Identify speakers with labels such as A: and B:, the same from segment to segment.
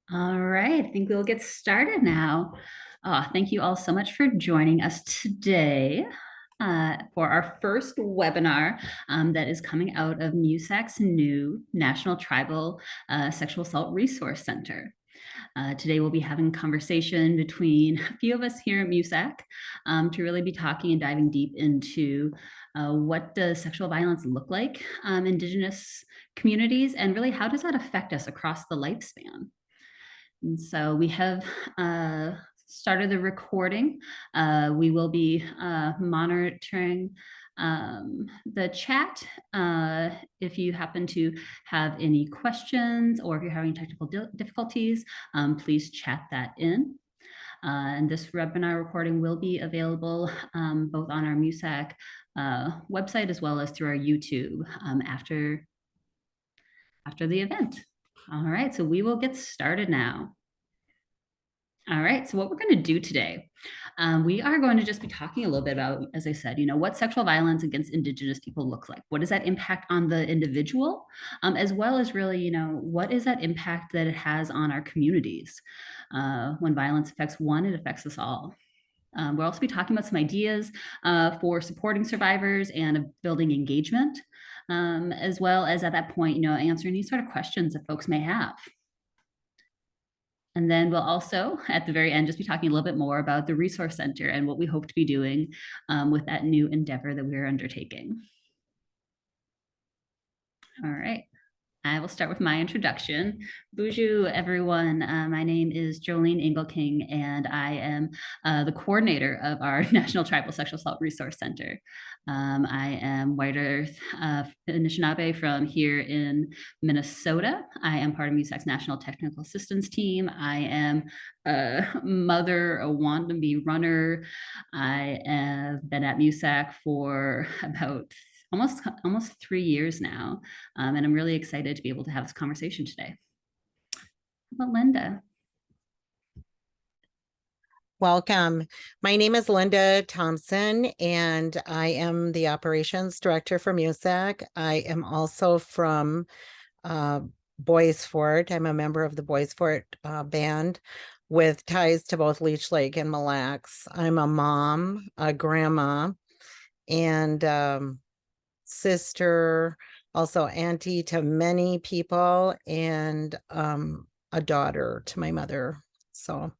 A: All right, I think we'll get started now. Thank you all so much for joining us today for our first webinar that is coming out of MIWSAC's new National Tribal Sexual Assault Resource Center. Today we'll be having a conversation between a few of us here at MIWSAC to really be talking and diving deep into what does sexual violence look like in Indigenous communities, and really how does that affect us across the lifespan. And so we have started the recording. We will be monitoring the chat. If you happen to have any questions or if you're having technical difficulties, please chat that in. And this webinar recording will be available both on our MIWSAC website as well as through our YouTube after the event. All right, so we will get started now. All right, so what we're going to do today, we are going to just be talking a little bit about, as I said, what sexual violence against Indigenous people look like. What does that impact on the individual, as well as really, what is that impact that it has on our communities? When violence affects one, it affects us all. We'll also be talking about some ideas for supporting survivors and building engagement, as well as at that point, answer any sort of questions that folks may have. And then we'll also, at the very end, just be talking a little bit more about the Resource Center and what we hope to be doing with that new endeavor that we're undertaking. All right. I will start with my introduction. Bonjour, everyone. My name is Jolene Engelking, and I am the coordinator of our National Tribal Sexual Assault Resource Center. I am White Earth Anishinaabe from here in Minnesota. I am part of MIWSAC's National Technical Assistance Team. I am a mother, a wannabe runner. I have been at MIWSAC for about almost 3 years now. And I'm really excited to be able to have this conversation today. How about Linda?
B: Welcome. My name is Linda Thompson, and I am the operations director for MIWSAC. I am also from Boys Fort. I'm a member of the Boys Fort band with ties to both Leech Lake and Mille Lacs. I'm a mom, a grandma, and sister, also auntie to many people, and a daughter to my mother. So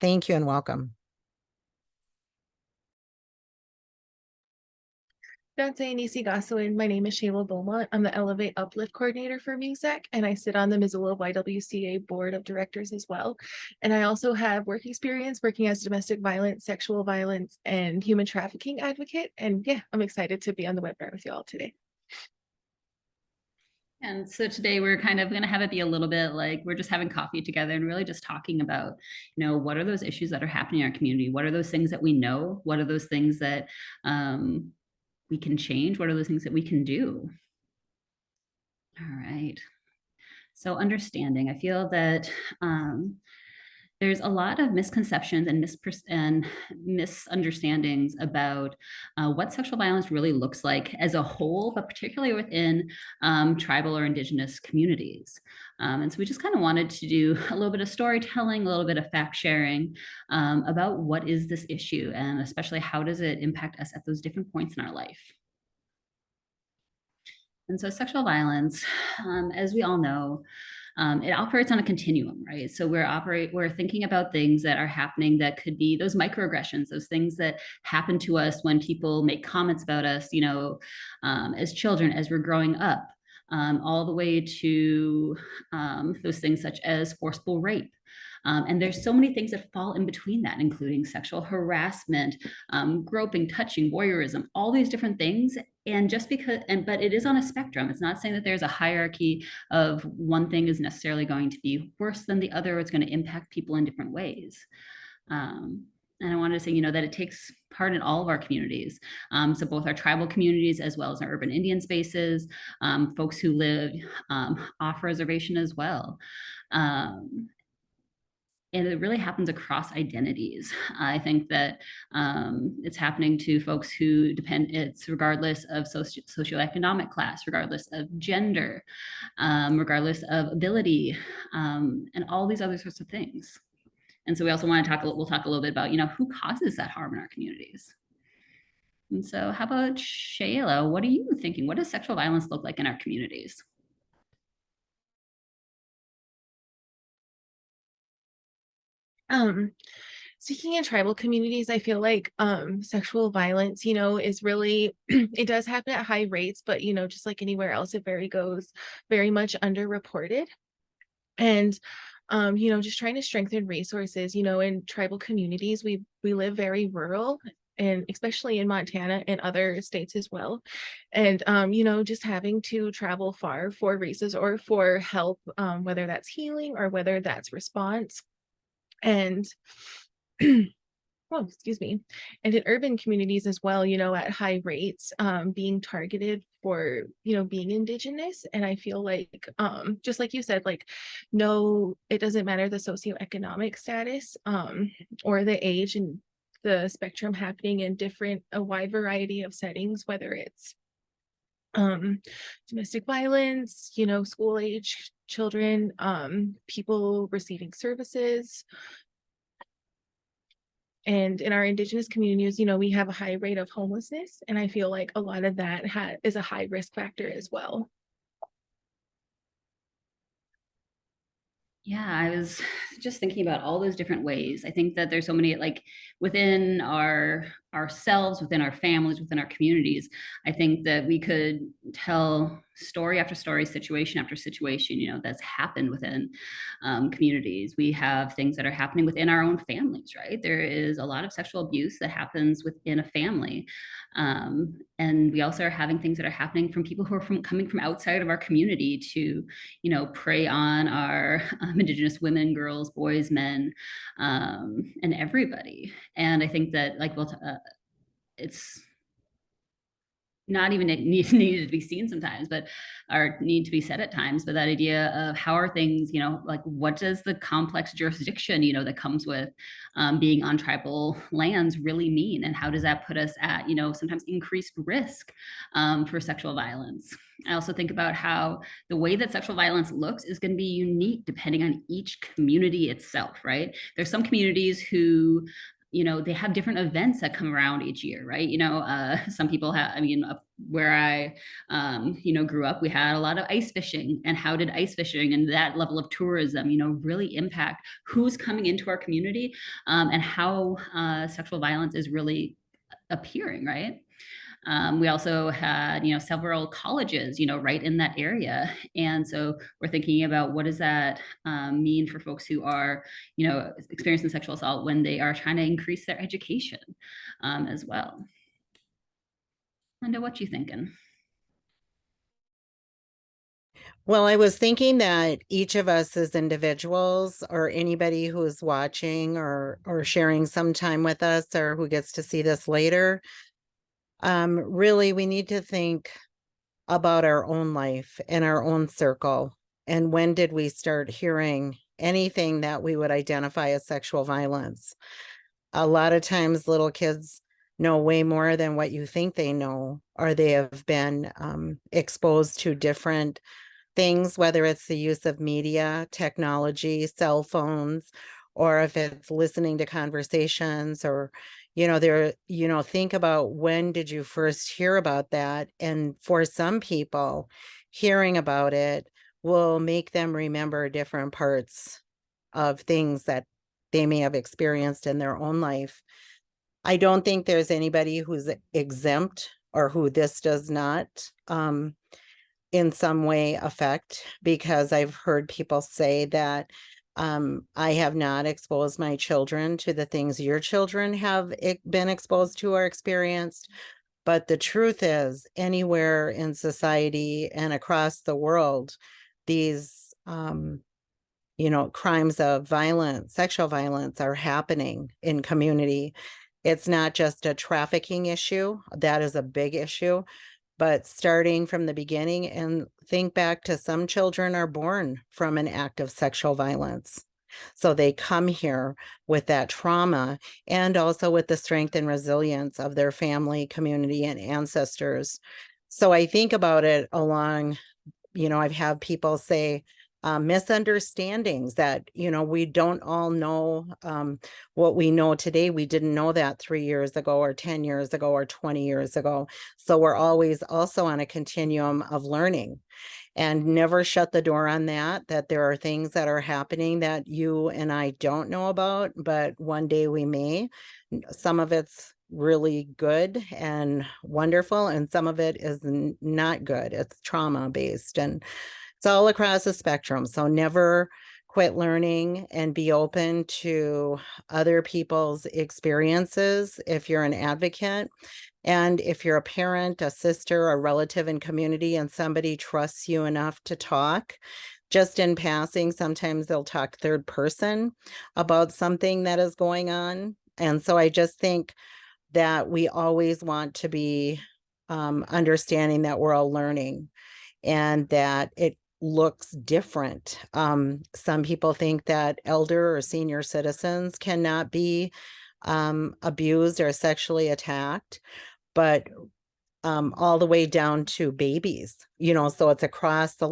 B: thank you and welcome.
C: My name is Shayla Beaumont. I'm the Elevate Uplift Coordinator for MIWSAC, and I sit on the Missoula YWCA Board of Directors as well. And I also have work experience working as a domestic violence, sexual violence, and human trafficking advocate. And yeah, I'm excited to be on the webinar with you all today.
A: And so today we're kind of going to have it be a little bit like we're just having coffee together and really just talking about, what are those issues that are happening in our community? What are those things that we know? What are those things that we can change? What are those things that we can do? All right. So understanding, I feel that there's a lot of misconceptions and misunderstandings about what sexual violence really looks like as a whole, but particularly within tribal or Indigenous communities. And so we just kind of wanted to do a little bit of storytelling, a little bit of fact sharing about what is this issue, and especially how does it impact us at those different points in our life. And so sexual violence, as we all know, it operates on a continuum, right? So we're thinking about things that are happening that could be those microaggressions, those things that happen to us when people make comments about us, as children, as we're growing up, all the way to those things such as forcible rape. And there's so many things that fall in between that, including sexual harassment, groping, touching, voyeurism, all these different things. And but it is on a spectrum. It's not saying that there's a hierarchy of one thing is necessarily going to be worse than the other. It's going to impact people in different ways. And I wanted to say, that it takes part in all of our communities. So both our tribal communities as well as our urban Indian spaces, folks who live off reservation as well. and it really happens across identities. I think that it's happening to folks who depend, it's regardless of socioeconomic class, regardless of gender, regardless of ability, and all these other sorts of things. And so we also want to talk, we'll talk a little bit about, who causes that harm in our communities. And so how about Shayla, what are you thinking? What does sexual violence look like in our communities?
C: Speaking in tribal communities, I feel like sexual violence, is really it does happen at high rates, but just like anywhere else, it goes very much underreported. And just trying to strengthen resources, in tribal communities, we live very rural, and especially in Montana and other states as well. And just having to travel far for resources or for help, whether that's healing or whether that's response. And oh, excuse me. And in urban communities as well, at high rates, being targeted for, being Indigenous. And I feel like, just like you said, like, no, it doesn't matter the socioeconomic status, or the age and the spectrum happening in a wide variety of settings, whether it's domestic violence, school age children, people receiving services. And in our Indigenous communities, we have a high rate of homelessness. And I feel like a lot of that is a high risk factor as well.
A: Yeah, I was just thinking about all those different ways. I think that there's so many, like, within ourselves, within our families, within our communities. I think that we could tell story after story, situation after situation, that's happened within communities. We have things that are happening within our own families, right? There is a lot of sexual abuse that happens within a family. And we also are having things that are happening from people who are coming from outside of our community to, prey on our Indigenous women, girls, boys, men, and everybody. And I think that, like, it's not even it needed to be seen sometimes, but or need to be said at times. But that idea of how are things, like, what does the complex jurisdiction, that comes with being on tribal lands really mean? And how does that put us at, sometimes increased risk for sexual violence? I also think about how the way that sexual violence looks is going to be unique depending on each community itself, right? There's some communities who they have different events that come around each year, right? Some people have, where I, grew up, we had a lot of ice fishing. And how did ice fishing and that level of tourism, really impact who's coming into our community, and how sexual violence is really appearing, right? We also had, several colleges, right in that area. And so we're thinking about what does that mean for folks who are, experiencing sexual assault when they are trying to increase their education as well. Linda, what you thinking?
B: Well, I was thinking that each of us as individuals, or anybody who is watching or sharing some time with us, or who gets to see this later, really we need to think about our own life and our own circle. And when did we start hearing anything that we would identify as sexual violence? A lot of times little kids know way more than what you think they know, or they have been exposed to different things, whether it's the use of media, technology, cell phones, or if it's listening to conversations, or, think about when did you first hear about that? And for some people, hearing about it will make them remember different parts of things that they may have experienced in their own life. I don't think there's anybody who's exempt or who this does not in some way affect, because I've heard people say that I have not exposed my children to the things your children have been exposed to or experienced. But the truth is, anywhere in society and across the world, these crimes of violence, sexual violence, are happening in community. It's not just a trafficking issue. That is a big issue. But starting from the beginning, and think back to some children are born from an act of sexual violence. So they come here with that trauma and also with the strength and resilience of their family, community, and ancestors. So I think about it along, I've had people say, misunderstandings that, we don't all know what we know today. We didn't know that 3 years ago or 10 years ago or 20 years ago. So we're always also on a continuum of learning, and never shut the door on that there are things that are happening that you and I don't know about, but one day we may. Some of it's really good and wonderful, and some of it is not good. It's trauma based, and it's all across the spectrum. So never quit learning and be open to other people's experiences if you're an advocate. And if you're a parent, a sister, a relative in community, and somebody trusts you enough to talk, just in passing, sometimes they'll talk third person about something that is going on. And so I just think that we always want to be understanding that we're all learning and that it looks different. Some people think that elder or senior citizens cannot be abused or sexually attacked, but all the way down to babies, so it's across the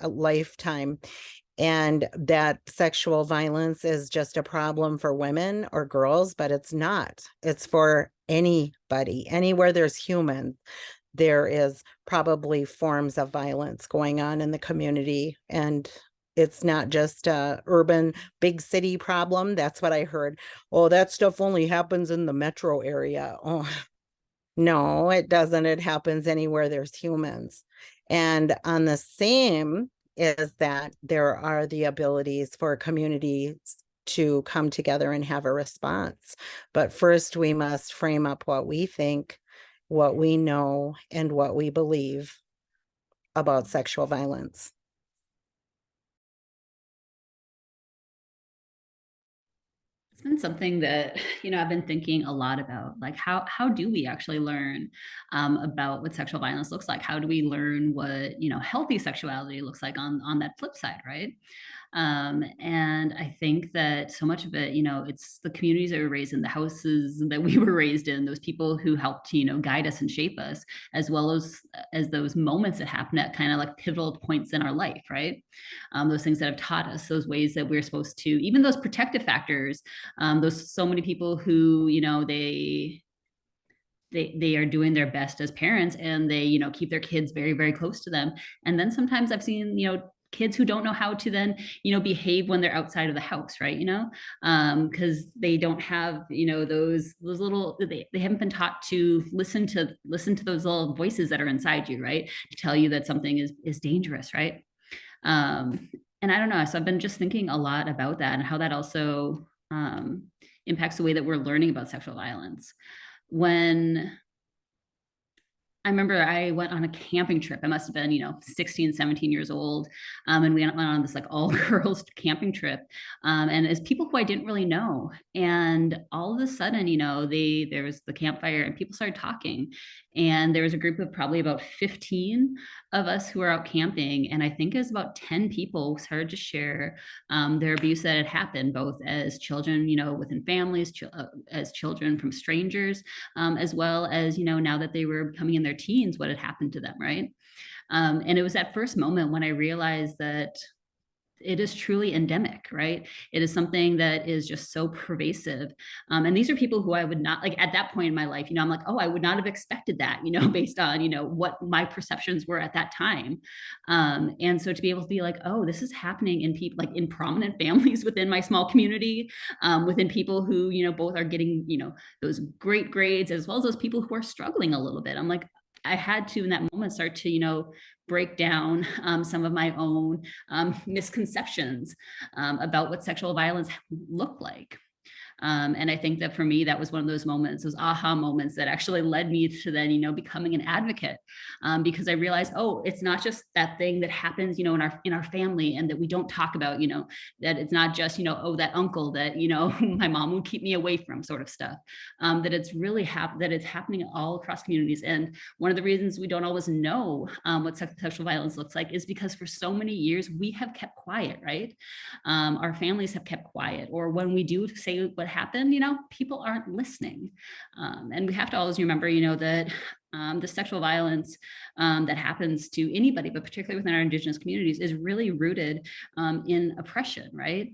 B: lifetime. And that sexual violence is just a problem for women or girls, but it's not. It's for anybody. Anywhere there's humans, there is probably forms of violence going on in the community. And it's not just a urban big city problem. That's what I heard. Oh, that stuff only happens in the metro area. Oh, no, it doesn't. It happens anywhere there's humans. And on the same is that there are the abilities for communities to come together and have a response. But first, we must frame up what we think, what we know, and what we believe about sexual violence.
A: It's been something that, I've been thinking a lot about, like how do we actually learn about what sexual violence looks like? How do we learn what, healthy sexuality looks like on that flip side, right? And I think that so much of it, it's the communities that were raised in, the houses that we were raised in, those people who helped, guide us and shape us, as well as those moments that happen at kind of like pivotal points in our life, right? Those things that have taught us, those ways that we're supposed to, even those protective factors, those so many people who, they are doing their best as parents, and they keep their kids very, very close to them. And then sometimes I've seen kids who don't know how to then behave when they're outside of the house, right? Because they don't have those little, they haven't been taught to listen to those little voices that are inside you, right, to tell you that something is dangerous, right? And I don't know, so I've been just thinking a lot about that and how that also impacts the way that we're learning about sexual violence. When I remember I went on a camping trip. I must have been, 16, 17 years old. And we went on this like all girls camping trip. And as people who I didn't really know. And all of a sudden, there was the campfire and people started talking. And there was a group of probably about 15 of us who were out camping. And I think it was about 10 people started to share their abuse that had happened, both as children, within families, as children from strangers, as well as, now that they were becoming in their teens, what had happened to them, right? And it was that first moment when I realized that it is truly endemic, right? It is something that is just so pervasive. And these are people who I would not, like at that point in my life, I'm like, oh, I would not have expected that, based on, what my perceptions were at that time. And so to be able to be like, oh, this is happening in people, like in prominent families within my small community, within people who, both are getting, those great grades, as well as those people who are struggling a little bit. I'm like, I had to in that moment start to, break down some of my own misconceptions about what sexual violence looked like. And I think that for me, that was one of those moments, those aha moments that actually led me to then, becoming an advocate, because I realized, oh, it's not just that thing that happens, in our family, and that we don't talk about, that it's not just, oh, that uncle that, my mom will keep me away from, sort of stuff, that it's really that it's happening all across communities. And one of the reasons we don't always know what sexual violence looks like is because for so many years we have kept quiet, right? Our families have kept quiet, or when we do say what happened, people aren't listening. And we have to always remember, that the sexual violence that happens to anybody, but particularly within our Indigenous communities, is really rooted in oppression, right?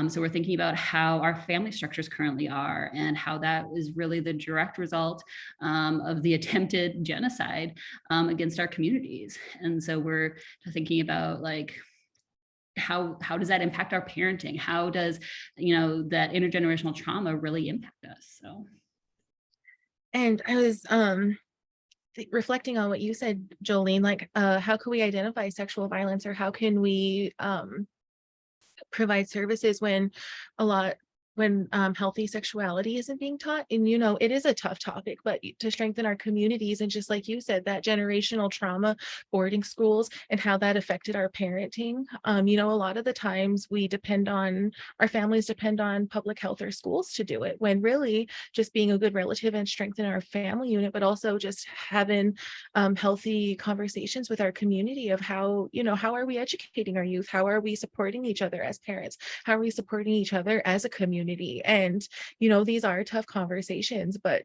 A: So we're thinking about how our family structures currently are, and how that is really the direct result of the attempted genocide against our communities. And so we're thinking about, like, how does that impact our parenting? How does, that intergenerational trauma really impact us? So.
C: And I was reflecting on what you said, Jolene, like, how can we identify sexual violence, or how can we provide services when healthy sexuality isn't being taught? And it is a tough topic, but to strengthen our communities, and just like you said, that generational trauma, boarding schools, and how that affected our parenting. A lot of the times our families depend on public health or schools to do it, when really just being a good relative and strengthen our family unit, but also just having healthy conversations with our community of how are we educating our youth? How are we supporting each other as parents? How are we supporting each other as a community? And these are tough conversations, but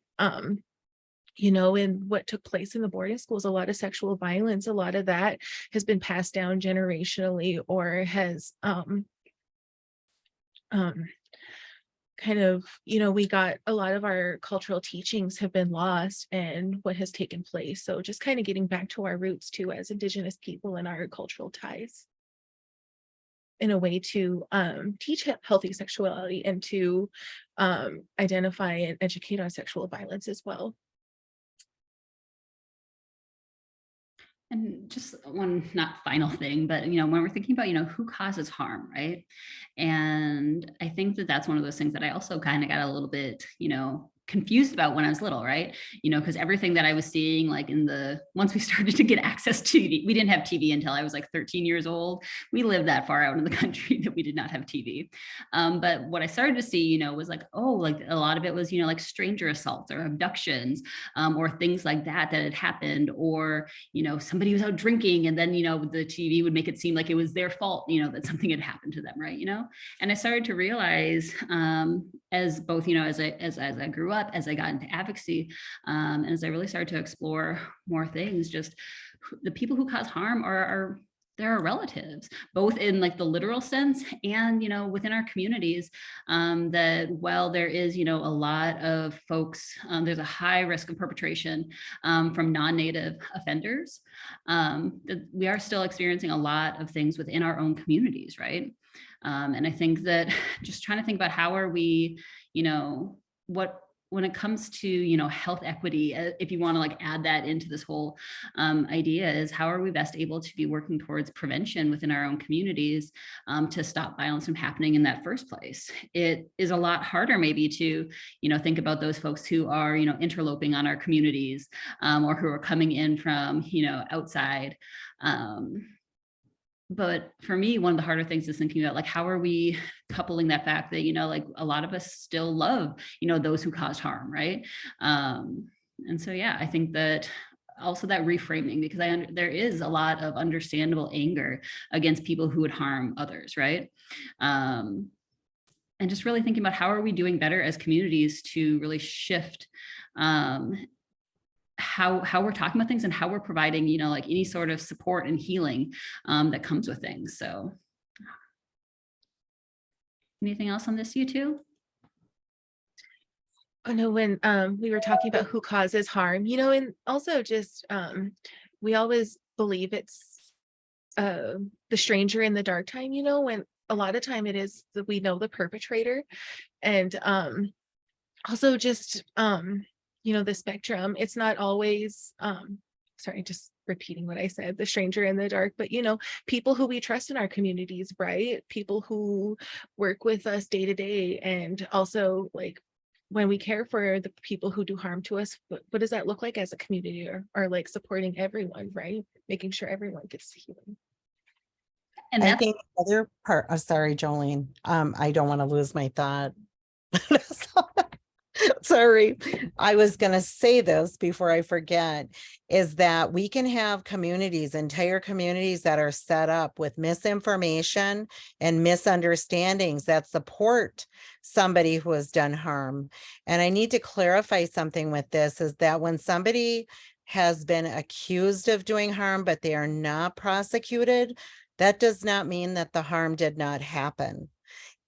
C: in what took place in the boarding schools, a lot of sexual violence, a lot of that has been passed down generationally, or has kind of, we got a lot of our cultural teachings have been lost, and what has taken place. So just kind of getting back to our roots too, as Indigenous people, and our cultural ties, in a way to teach healthy sexuality, and to identify and educate on sexual violence as well.
A: And just one, not final thing, but when we're thinking about who causes harm, right? And I think that that's one of those things that I also kind of got a little bit confused about when I was little, right? Because everything that I was seeing, like once we started to get access to TV, we didn't have TV until I was like 13 years old. We lived that far out in the country that we did not have TV. But what I started to see, was like, oh, like a lot of it was, like stranger assaults or abductions, or things like that had happened, or, somebody was out drinking, and then, the TV would make it seem like it was their fault, that something had happened to them, right? And I started to realize, as both, as I grew up, as I got into advocacy, and as I really started to explore more things, just the people who cause harm are there are relatives, both in like the literal sense, and within our communities, that while there is a lot of folks, there's a high risk of perpetration from non-native offenders, that we are still experiencing a lot of things within our own communities, right? And I think that just trying to think about how are we, when it comes to health equity, if you want to like add that into this whole idea, is how are we best able to be working towards prevention within our own communities, to stop violence from happening in that first place? It is a lot harder maybe to think about those folks who are interloping on our communities, or who are coming in from outside. But for me, one of the harder things is thinking about, like, how are we coupling that fact that, like a lot of us still love, those who caused harm, right? And so, yeah, I think that also that reframing, because there is a lot of understandable anger against people who would harm others, right? And just really thinking about how are we doing better as communities to really shift how we're talking about things, and how we're providing, like any sort of support and healing that comes with things. So anything else on this, you two?
C: I know when we were talking about who causes harm, and also just we always believe it's the stranger in the dark time, when a lot of time it is that we know the perpetrator. And also just the spectrum, it's not always sorry, just repeating what I said, the stranger in the dark, but people who we trust in our communities, right? People who work with us day to day, and also like when we care for the people who do harm to us, what does that look like as a community, or like supporting everyone, right? Making sure everyone gets healing.
A: And
B: I
A: that's
B: think the other part, oh, sorry, Jolene, I don't want to lose my thought. Sorry, I was going to say this before I forget, is that we can have communities, entire communities that are set up with misinformation and misunderstandings that support somebody who has done harm. And I need to clarify something with this, is that when somebody has been accused of doing harm, but they are not prosecuted, that does not mean that the harm did not happen.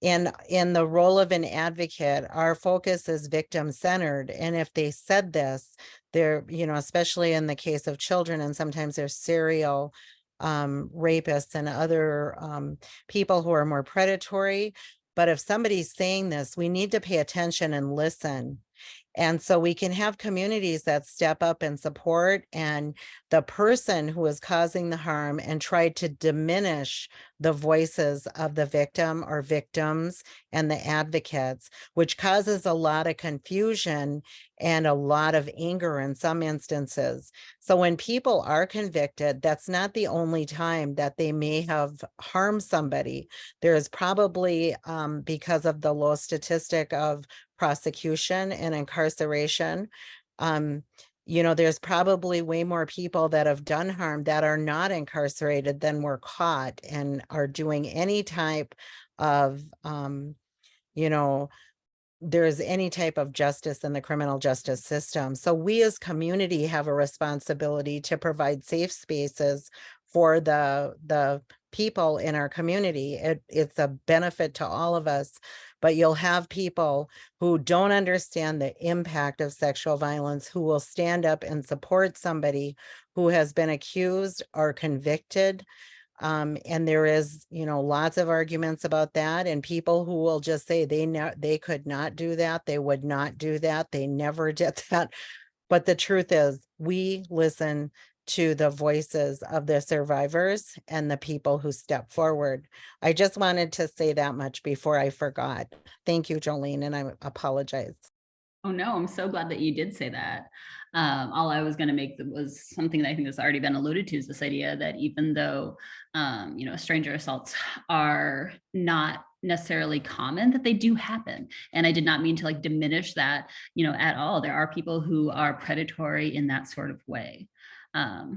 B: In the role of an advocate, our focus is victim centered. And if they said this, they're, especially in the case of children, and sometimes they're serial rapists and other people who are more predatory. But if somebody's saying this, we need to pay attention and listen. And so we can have communities that step up and support, and the person who is causing the harm and try to diminish the voices of the victim or victims and the advocates, which causes a lot of confusion and a lot of anger in some instances. So when people are convicted, that's not the only time that they may have harmed somebody. There is probably, because of the low statistic of prosecution and incarceration, there's probably way more people that have done harm that are not incarcerated than were caught and are doing any type of, there's any type of justice in the criminal justice system. So we as community have a responsibility to provide safe spaces for the people in our community. It's a benefit to all of us, but you'll have people who don't understand the impact of sexual violence, who will stand up and support somebody who has been accused or convicted. And there is, lots of arguments about that, and people who will just say they could not do that. They would not do that. They never did that. But the truth is, we listen to the voices of the survivors and the people who step forward. I just wanted to say that much before I forgot. Thank you, Jolene, and I apologize.
A: Oh no, I'm so glad that you did say that. All I was going to make was something that I think has already been alluded to, is this idea that even though, stranger assaults are not necessarily common, that they do happen. And I did not mean to like diminish that, at all. There are people who are predatory in that sort of way. All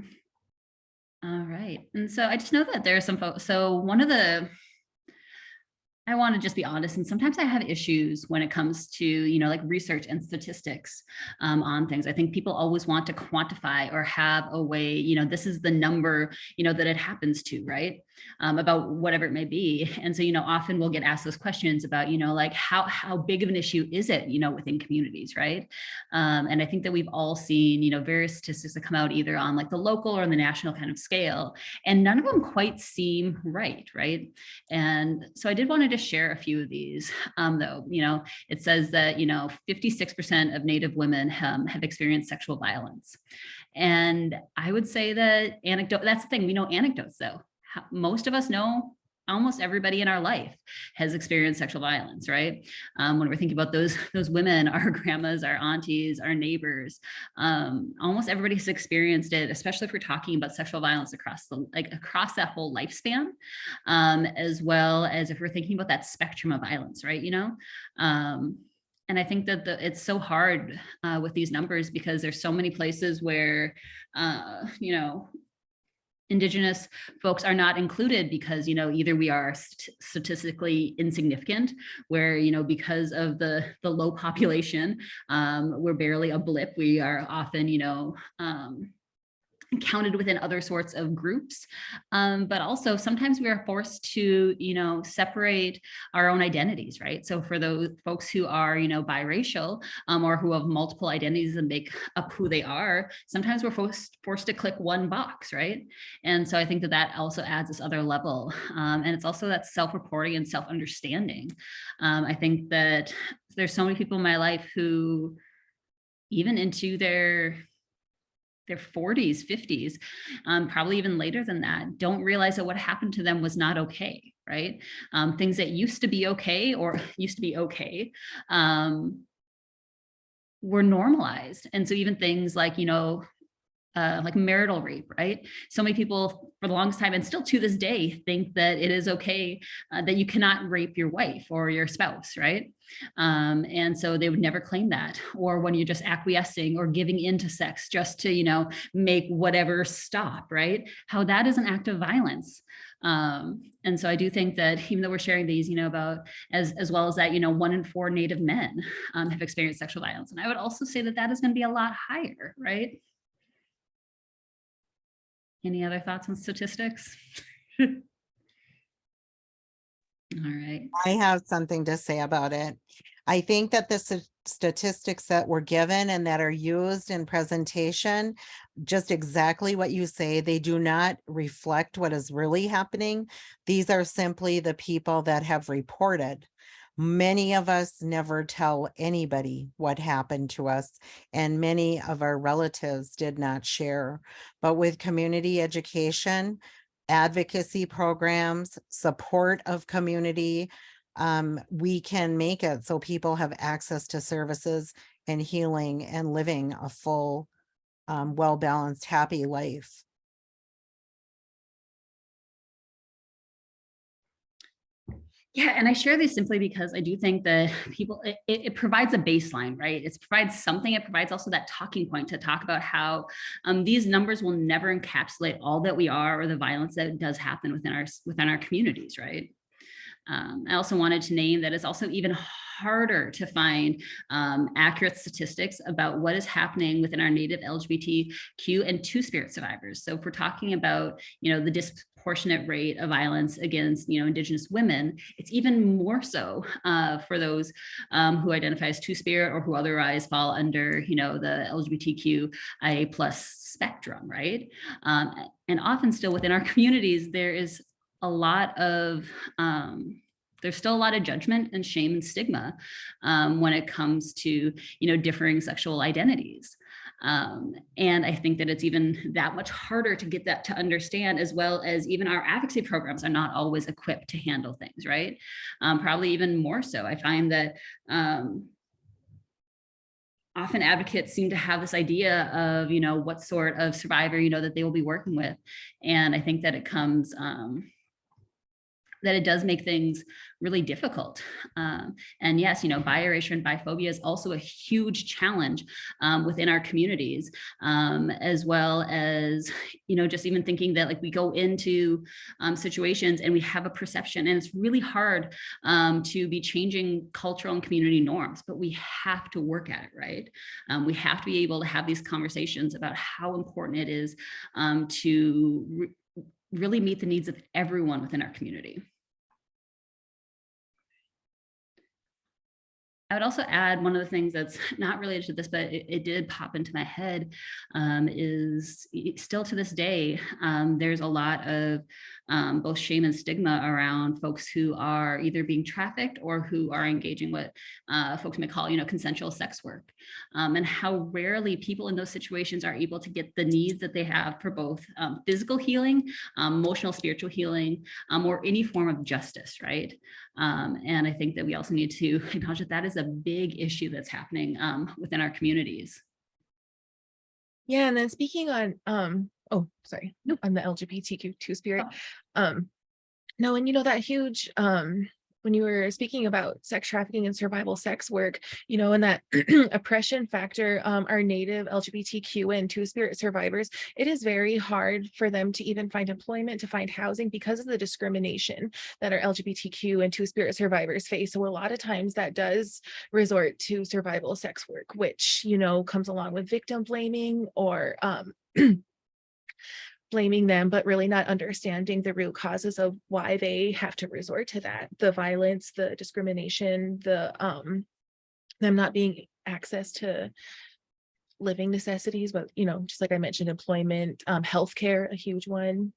A: right. And so I just know that there are some folks. So I want to just be honest. And sometimes I have issues when it comes to, like research and statistics on things. I think people always want to quantify or have a way, this is the number, that it happens to, right? About whatever it may be. And so, often we'll get asked those questions about, like how big of an issue is it, within communities, right? And I think that we've all seen, various statistics that come out either on like the local or the national kind of scale, and none of them quite seem right? And so I did want to share a few of these, though. It says that 56% of Native women have experienced sexual violence, and I would say that that's the thing, we know anecdotes though. Most of us know almost everybody in our life has experienced sexual violence, right? When we're thinking about those women, our grandmas, our aunties, our neighbors, almost everybody has experienced it, especially if we're talking about sexual violence across that whole lifespan, as well as if we're thinking about that spectrum of violence, right? And I think that it's so hard with these numbers, because there's so many places where, Indigenous folks are not included because, either we are statistically insignificant, where, because of the low population, we're barely a blip. We are often, counted within other sorts of groups. But also sometimes we are forced to, separate our own identities, right? So for those folks who are, biracial, or who have multiple identities and make up who they are, sometimes we're forced to click one box, right? And so I think that also adds this other level. And it's also that self-reporting and self-understanding. I think that there's so many people in my life who, even into their their 40s, 50s, probably even later than that, don't realize that what happened to them was not okay, right? Things that used to be okay or used to be okay were normalized. And so even things like, like marital rape, right? So many people for the longest time, and still to this day, think that it is okay that you cannot rape your wife or your spouse, right? And so they would never claim that. Or when you're just acquiescing or giving into sex just to, make whatever stop, right? How that is an act of violence. And so I do think that even though we're sharing these, about as well as that, 1 in 4 Native men have experienced sexual violence. And I would also say that that is going to be a lot higher, right? Any other thoughts on statistics? All right.
B: I have something to say about it. I think that the statistics that were given and that are used in presentation, just exactly what you say, they do not reflect what is really happening. These are simply the people that have reported. Many of us never tell anybody what happened to us, and many of our relatives did not share. But with community education, advocacy programs, support of community, we can make it so people have access to services and healing and living a full, well-balanced, happy life.
A: Yeah, and I share these simply because I do think that people, it provides a baseline, right? It provides something. It provides also that talking point to talk about how these numbers will never encapsulate all that we are or the violence that does happen within our communities, right? I also wanted to name that it's also even harder to find accurate statistics about what is happening within our Native LGBTQ and Two-Spirit survivors. So if we're talking about, the disproportionate rate of violence against, Indigenous women, it's even more so for those who identify as Two-Spirit or who otherwise fall under, the LGBTQIA plus spectrum, right? And often still within our communities, there is a lot of there's still a lot of judgment and shame and stigma when it comes to differing sexual identities. And I think that it's even that much harder to get that to understand, as well as even our advocacy programs are not always equipped to handle things, right? Probably even more so. I find that often advocates seem to have this idea of, what sort of survivor, that they will be working with. And I think that it comes that it does make things really difficult. And yes, bi erasure and biphobia is also a huge challenge within our communities, as well as, just even thinking that like we go into situations and we have a perception, and it's really hard to be changing cultural and community norms, but we have to work at it, right? We have to be able to have these conversations about how important it is to really meet the needs of everyone within our community. I would also add one of the things that's not related to this, but it did pop into my head, is still to this day, there's a lot of both shame and stigma around folks who are either being trafficked or who are engaging what folks may call, consensual sex work, and how rarely people in those situations are able to get the needs that they have for both physical healing, emotional, spiritual healing, or any form of justice, right? And I think that we also need to acknowledge that that is a big issue that's happening within our communities.
C: Yeah, and then speaking on oh, sorry, nope, on the LGBTQ Two-Spirit. No, and that huge when you were speaking about sex trafficking and survival sex work, and that oppression factor, our Native LGBTQ and Two-Spirit survivors, it is very hard for them to even find employment, to find housing, because of the discrimination that our LGBTQ and Two-Spirit survivors face. So a lot of times that does resort to survival sex work, which, comes along with victim blaming or blaming them, but really not understanding the root causes of why they have to resort to that. The violence, the discrimination, the them not being access to living necessities, but just like I mentioned, employment, healthcare, a huge one.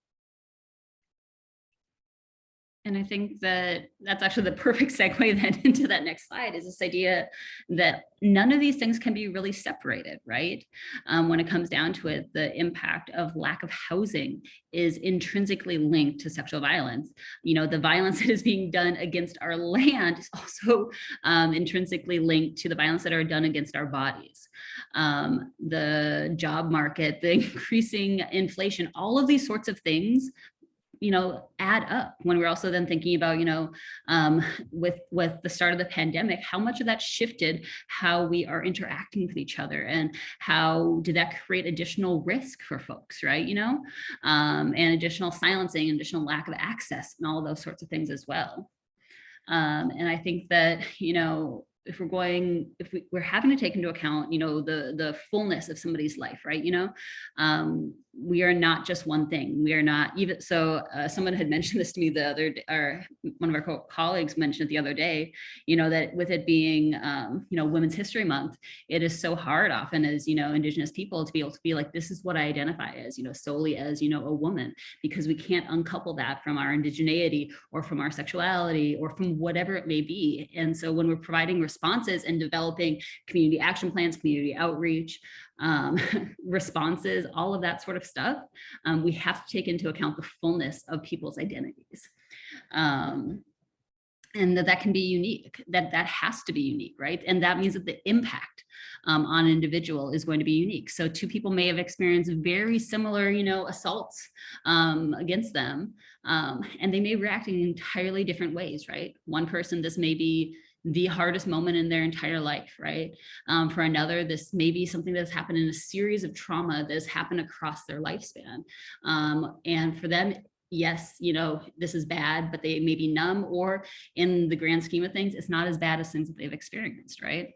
A: And I think that that's actually the perfect segue then into that next slide, is this idea that none of these things can be really separated, right? When it comes down to it, the impact of lack of housing is intrinsically linked to sexual violence. You know, the violence that is being done against our land is also intrinsically linked to the violence that are done against our bodies. The job market, the increasing inflation, all of these sorts of things, you know, add up when we're also then thinking about, you know, with the start of the pandemic, how much of that shifted how we are interacting with each other, and how did that create additional risk for folks, right? You know, and additional silencing, additional lack of access, and all of those sorts of things as well. And I think that, you know, if we're having to take into account, you know, the fullness of somebody's life, right? You know, we are not just one thing. We are not even, so someone had mentioned this to me the other day, or one of our colleagues mentioned it the other day, you know, that with it being, you know, Women's History Month, it is so hard often as, you know, Indigenous people to be able to be like, this is what I identify as, you know, solely as, you know, a woman, because we can't uncouple that from our indigeneity or from our sexuality or from whatever it may be. And so when we're providing responses and developing community action plans, community outreach, responses, all of that sort of stuff, we have to take into account the fullness of people's identities. And that can be unique, that has to be unique, right? And that means that the impact on an individual is going to be unique. So two people may have experienced very similar, you know, assaults against them, and they may react in entirely different ways, right? One person, this may be the hardest moment in their entire life, right? For another, this may be something that's happened in a series of trauma that's happened across their lifespan. And for them, yes, you know, this is bad, but they may be numb, or in the grand scheme of things, it's not as bad as things that they've experienced, right?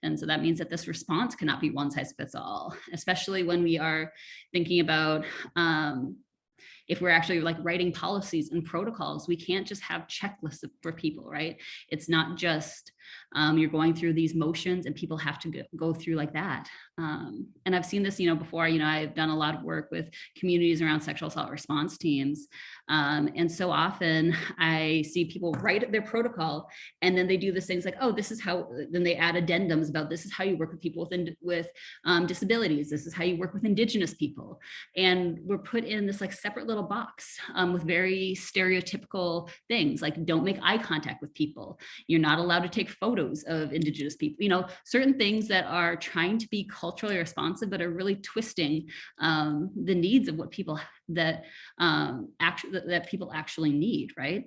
A: And so that means that this response cannot be one size fits all, especially when we are thinking about if we're actually like writing policies and protocols, we can't just have checklists for people, right? It's not just you're going through these motions and people have to go through like that. And I've seen this, you know, before, you know, I've done a lot of work with communities around sexual assault response teams. And so often I see people write their protocol and then they do this things like, oh, this is how, then they add addendums about this is how you work with people with disabilities. This is how you work with Indigenous people. And we're put in this like separate little box with very stereotypical things like don't make eye contact with people. You're not allowed to take photos of Indigenous people, you know, certain things that are trying to be culturally responsive, but are really twisting the needs of what people that people actually need, right?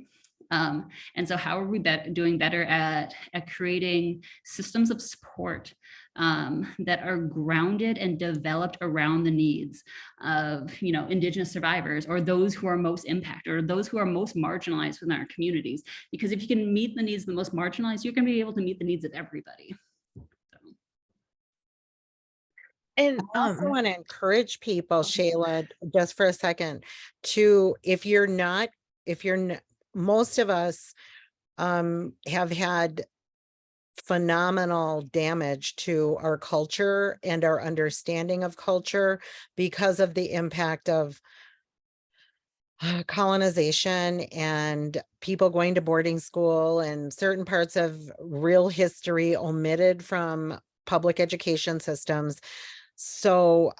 A: And so how are we doing better at creating systems of support that are grounded and developed around the needs of, you know, Indigenous survivors, or those who are most impacted, or those who are most marginalized within our communities? Because if you can meet the needs of the most marginalized, you're going to be able to meet the needs of everybody.
C: And
B: I also want to encourage people, Shayla, just for a second, to, most of us have had phenomenal damage to our culture and our understanding of culture because of the impact of colonization and people going to boarding school and certain parts of real history omitted from public education systems. So,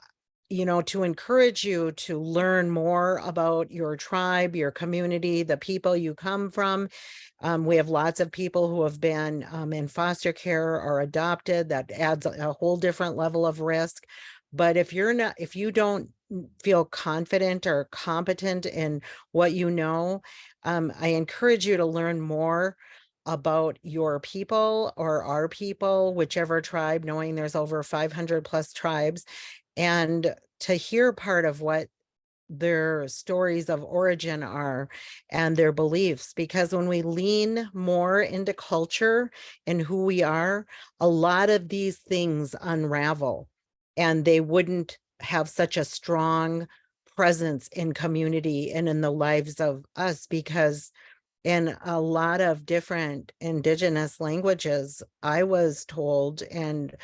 B: you know, to encourage you to learn more about your tribe, your community, the people you come from. We have lots of people who have been in foster care or adopted. That adds a whole different level of risk. But if you don't feel confident or competent in what you know, I encourage you to learn more about your people or our people, whichever tribe, knowing there's over 500 plus tribes, and to hear part of what their stories of origin are and their beliefs. Because when we lean more into culture and who we are, a lot of these things unravel and they wouldn't have such a strong presence in community and in the lives of us, because in a lot of different Indigenous languages, I was told, and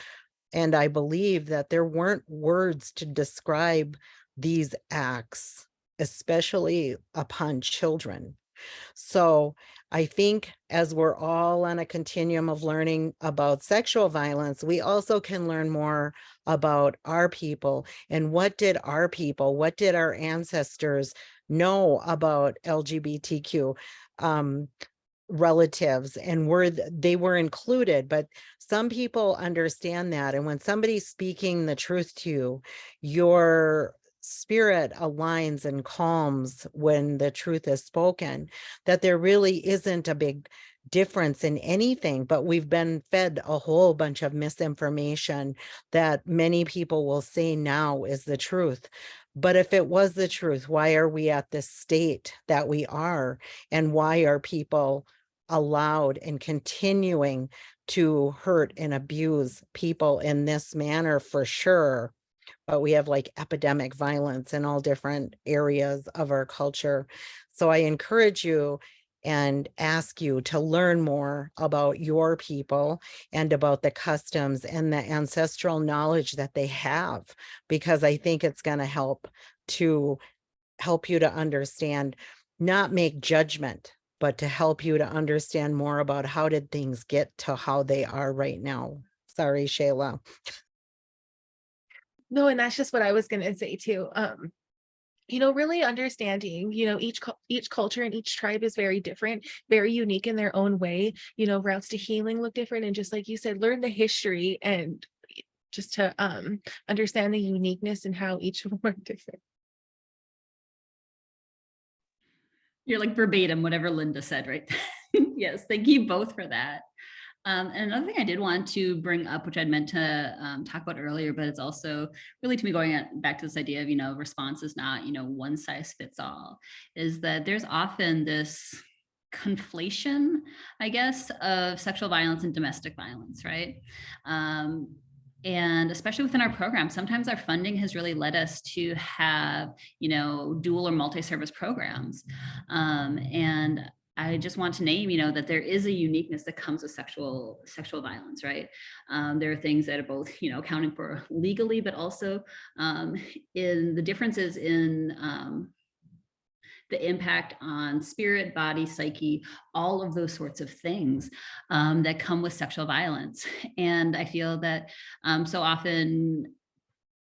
B: I believe that there weren't words to describe these acts, especially upon children. So I think as we're all on a continuum of learning about sexual violence, we also can learn more about our people and what did our ancestors know about LGBTQ relatives, and they were included. But some people understand that, and when somebody's speaking the truth to you, your spirit aligns and calms when the truth is spoken, that there really isn't a big difference in anything, but we've been fed a whole bunch of misinformation that many people will say now is the truth. But if it was the truth, why are we at this state that we are? And why are people allowed and continuing to hurt and abuse people in this manner? For sure. But we have like epidemic violence in all different areas of our culture. So I encourage you and ask you to learn more about your people and about the customs and the ancestral knowledge that they have, because I think it's going to help you to understand, not make judgment, but to help you to understand more about how did things get to how they are right now. Sorry, Shayla.
C: No, and that's just what I was gonna say too. Really understanding, each culture and each tribe is very different, very unique in their own way. Routes to healing look different, and just like you said, learn the history and just to understand the uniqueness and how each of them are different.
A: You're like verbatim, whatever Linda said, right? Yes, thank you both for that. And another thing I did want to bring up, which I'd meant to talk about earlier, but it's also really to me going back to this idea of, response is not, one size fits all, is that there's often this conflation, I guess, of sexual violence and domestic violence, right? And especially within our program, sometimes our funding has really led us to have, dual or multi-service programs. And I just want to name, that there is a uniqueness that comes with sexual violence, right? There are things that are both, accounting for legally, but also in the differences in the impact on spirit, body, psyche, all of those sorts of things that come with sexual violence. And I feel that so often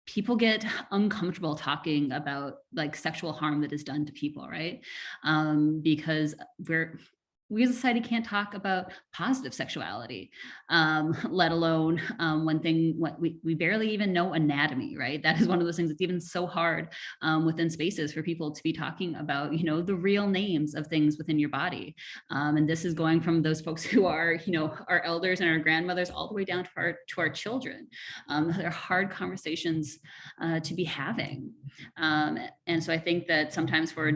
A: people get uncomfortable talking about like sexual harm that is done to people, right? Because we as a society can't talk about positive sexuality, let alone what we barely even know anatomy, right? That is one of those things that's even so hard within spaces for people to be talking about, the real names of things within your body. And this is going from those folks who are, our elders and our grandmothers all the way down to our children. They're hard conversations to be having. And so I think that sometimes for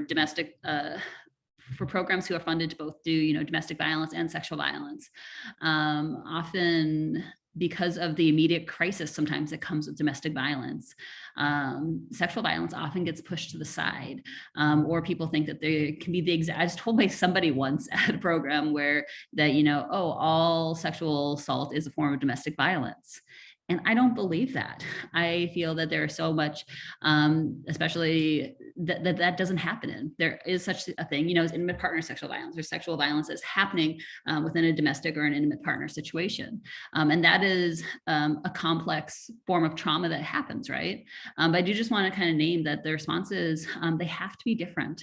A: for programs who are funded to both do, domestic violence and sexual violence, often because of the immediate crisis sometimes that comes with domestic violence, sexual violence often gets pushed to the side, or people think that there can be I was told by somebody once at a program where that, all sexual assault is a form of domestic violence. And I don't believe that. I feel that there is so much, especially that doesn't happen in. There is such a thing, as intimate partner sexual violence or sexual violence that's happening within a domestic or an intimate partner situation. And that is a complex form of trauma that happens, right? But I do just want to kind of name that the responses, they have to be different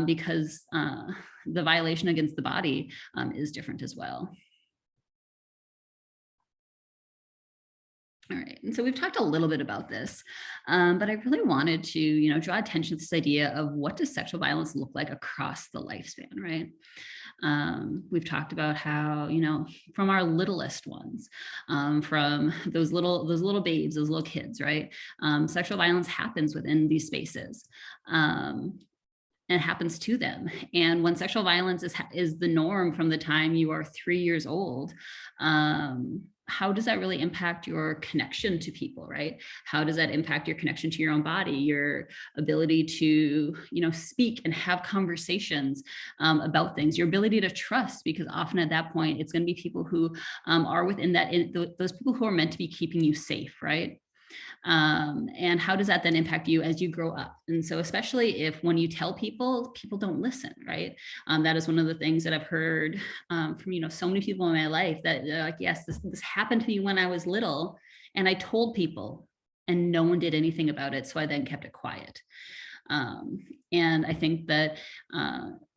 A: because the violation against the body is different as well. All right, and so we've talked a little bit about this, but I really wanted to, draw attention to this idea of what does sexual violence look like across the lifespan, right? We've talked about how, from our littlest ones, from those little babes, those little kids, right? Sexual violence happens within these spaces. And happens to them. And when sexual violence is the norm from the time you are 3 years old, how does that really impact your connection to people, right? How does that impact your connection to your own body, your ability to, speak and have conversations about things, your ability to trust, because often at that point, it's going to be people who are within those people who are meant to be keeping you safe, right? And how does that then impact you as you grow up? And so especially if when you tell people, people don't listen, right? That is one of the things that I've heard from, so many people in my life that they're like, yes, this happened to me when I was little and I told people and no one did anything about it. So I then kept it quiet. And I think that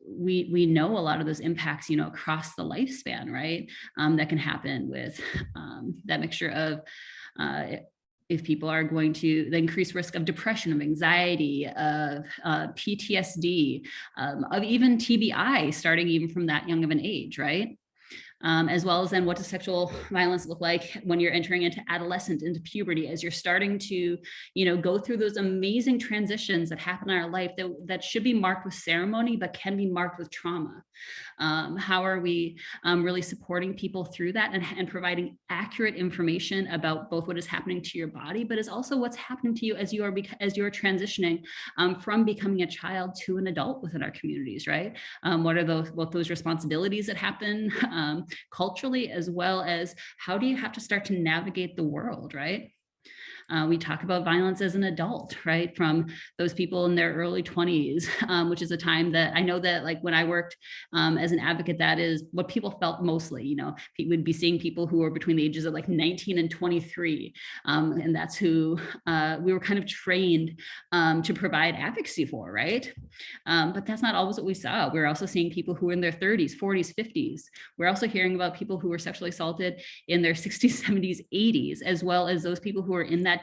A: we know a lot of those impacts, across the lifespan, right? That can happen with that mixture of if people are going to the increased risk of depression, of anxiety, of PTSD, of even TBI, starting even from that young of an age, right? As well as then what does sexual violence look like when you're entering into adolescence, into puberty, as you're starting to, go through those amazing transitions that happen in our life that should be marked with ceremony, but can be marked with trauma. How are we really supporting people through that and providing accurate information about both what is happening to your body, but is also what's happening to you as you are transitioning from becoming a child to an adult within our communities, right? What are those responsibilities that happen culturally, as well as how do you have to start to navigate the world, right? We talk about violence as an adult, right? From those people in their early 20s, which is a time that I know that like when I worked as an advocate, that is what people felt mostly, we'd be seeing people who were between the ages of like 19 and 23. And that's who we were kind of trained to provide advocacy for, right? But that's not always what we saw. We're also seeing people who are in their 30s, 40s, 50s. We're also hearing about people who were sexually assaulted in their 60s, 70s, 80s, as well as those people who are in that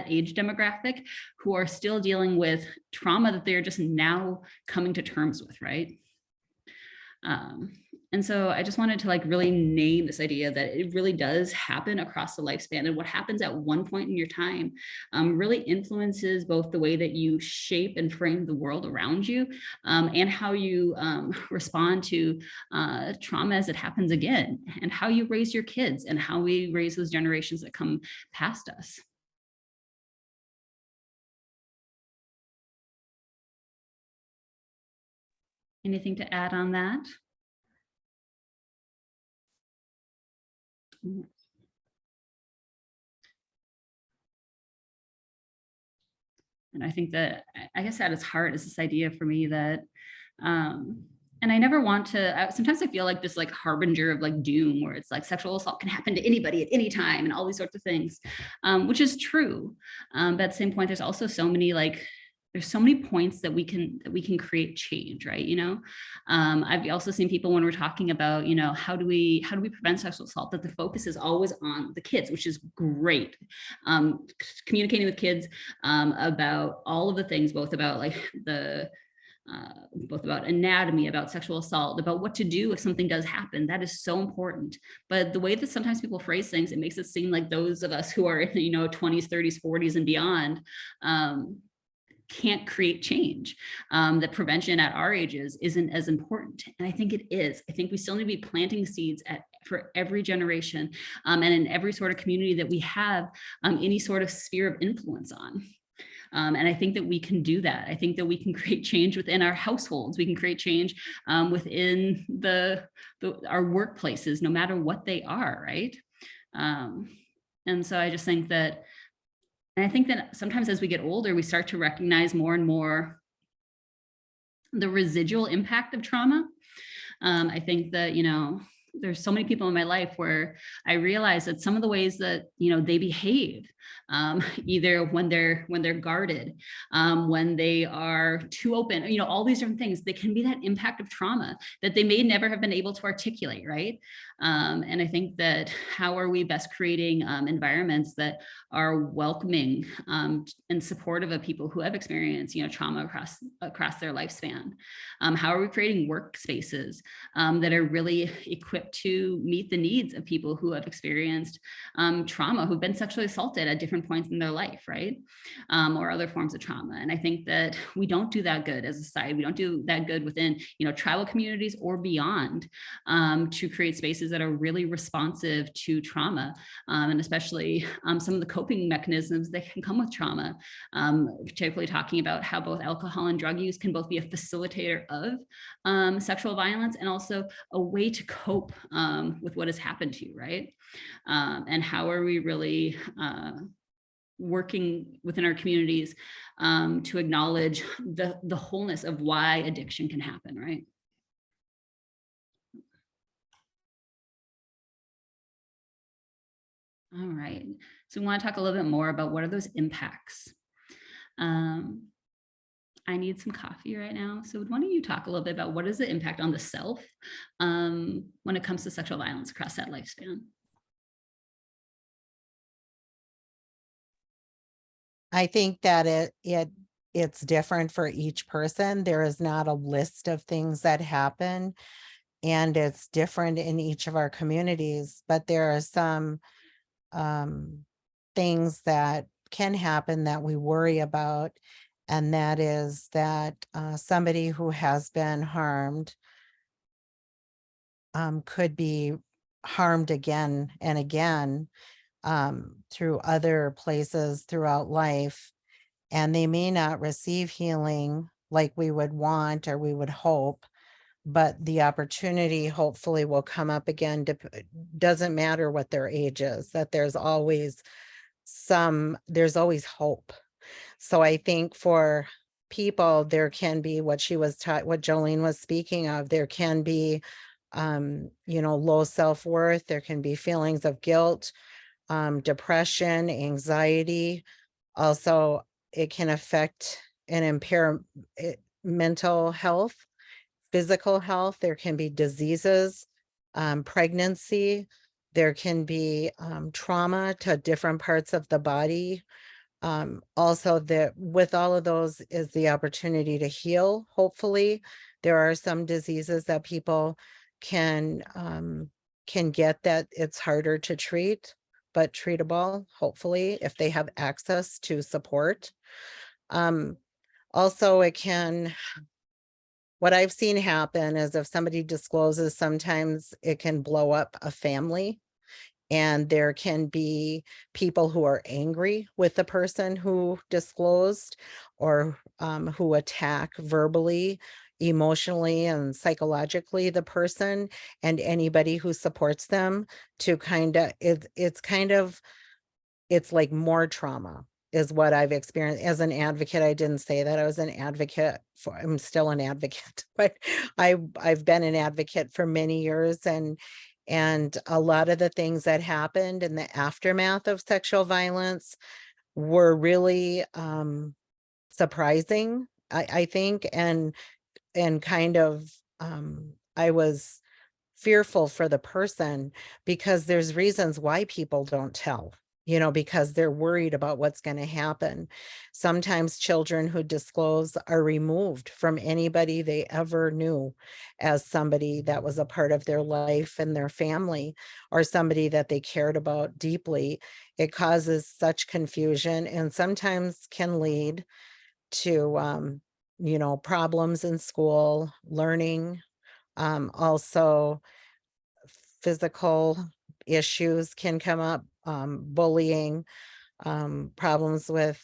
A: age demographic who are still dealing with trauma that they're just now coming to terms with, right? And so I just wanted to like really name this idea that it really does happen across the lifespan, and what happens at one point in your time really influences both the way that you shape and frame the world around you and how you respond to trauma as it happens again, and how you raise your kids and how we raise those generations that come past us. Anything to add on that? And I think that, I guess at its heart is this idea for me that, and I never want to, sometimes I feel like this like harbinger of like doom, where it's like sexual assault can happen to anybody at any time and all these sorts of things, which is true. But at the same point, there's also so many there's so many points that we can create change, right? I've also seen people when we're talking about, how do we prevent sexual assault, that the focus is always on the kids, which is great. Communicating with kids about all of the things, both about like both about anatomy, about sexual assault, about what to do if something does happen. That is so important. But the way that sometimes people phrase things, it makes it seem like those of us who are in, 20s, 30s, 40s and beyond, can't create change, that prevention at our ages isn't as important. And I think it is. I think we still need to be planting seeds for every generation and in every sort of community that we have any sort of sphere of influence on. And I think that we can do that. I think that we can create change within our households. We can create change within our workplaces, no matter what they are, right? And so I just think that, and I think that sometimes as we get older, we start to recognize more and more the residual impact of trauma. I think that, there's so many people in my life where I realize that some of the ways that, they behave, either when they're guarded, when they are too open, all these different things, they can be that impact of trauma that they may never have been able to articulate, right? And I think that how are we best creating environments that are welcoming and supportive of people who have experienced, trauma across their lifespan? How are we creating workspaces that are really equipped to meet the needs of people who have experienced trauma, who've been sexually assaulted at different points in their life, right? Or other forms of trauma. And I think that we don't do that good as a society. We don't do that good within, tribal communities or beyond to create spaces that are really responsive to trauma, and especially some of the coping mechanisms that can come with trauma, particularly talking about how both alcohol and drug use can both be a facilitator of sexual violence and also a way to cope with what has happened to you, right? And how are we really working within our communities to acknowledge the wholeness of why addiction can happen, right? All right, so we want to talk a little bit more about what are those impacts. I need some coffee right now. So why don't you talk a little bit about what is the impact on the self when it comes to sexual violence across that lifespan?
B: I think that it's different for each person. There is not a list of things that happen, and it's different in each of our communities, but there are some things that can happen that we worry about, and that is that somebody who has been harmed could be harmed again and again through other places throughout life, and they may not receive healing like we would want or we would hope, but the opportunity hopefully will come up again. Doesn't matter what their age is, that there's always hope. So I think for people, there can be what Jolene was speaking of. There can be, low self-worth. There can be feelings of guilt, depression, anxiety. Also, it can affect and impair mental health, physical health. There can be diseases, pregnancy. There can be trauma to different parts of the body. Also, with all of those is the opportunity to heal. Hopefully, there are some diseases that people can get that it's harder to treat, but treatable, hopefully, if they have access to support. Also, what I've seen happen is if somebody discloses, sometimes it can blow up a family. And there can be people who are angry with the person who disclosed, or who attack verbally, emotionally, and psychologically the person and anybody who supports them, to it's like more trauma is what I've experienced as an advocate. I didn't say that I was an advocate I'm still an advocate, but I've been an advocate for many years, and a lot of the things that happened in the aftermath of sexual violence were really surprising, I think, and kind of I was fearful for the person, because there's reasons why people don't tell, because they're worried about what's going to happen. Sometimes children who disclose are removed from anybody they ever knew as somebody that was a part of their life and their family, or somebody that they cared about deeply. It causes such confusion, and sometimes can lead to problems in school, learning, also physical issues can come up, bullying, problems with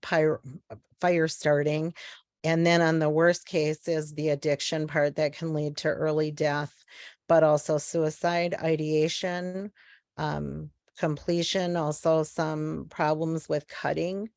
B: fire starting. And then on the worst case is the addiction part that can lead to early death, but also suicide, ideation, completion, also some problems with cutting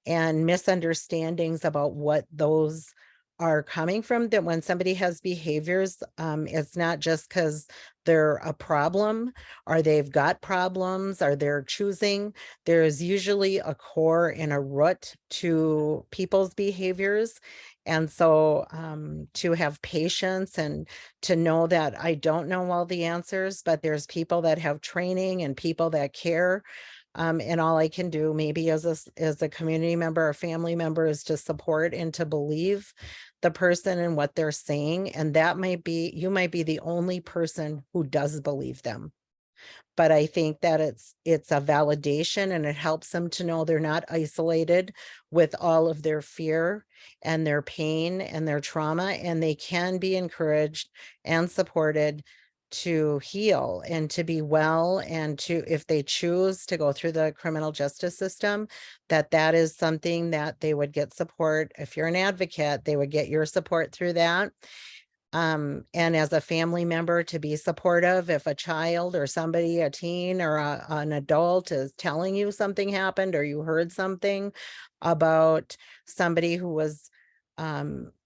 B: and misunderstandings about what those are coming from. That when somebody has behaviors, it's not just because they're a problem or they've got problems or they're choosing. There's usually a core and a root to people's behaviors. And so to have patience and to know that I don't know all the answers, but there's people that have training and people that care. And all I can do maybe as a community member or family member is to support and to believe the person and what they're saying. And you might be the only person who does believe them. But I think that it's a validation, and it helps them to know they're not isolated with all of their fear and their pain and their trauma, and they can be encouraged and supported to heal and to be well, and to, if they choose to go through the criminal justice system, that is something that they would get support. If you're an advocate, they would get your support through that. And as a family member to be supportive if a child or somebody, a teen or an adult is telling you something happened or you heard something about somebody who was,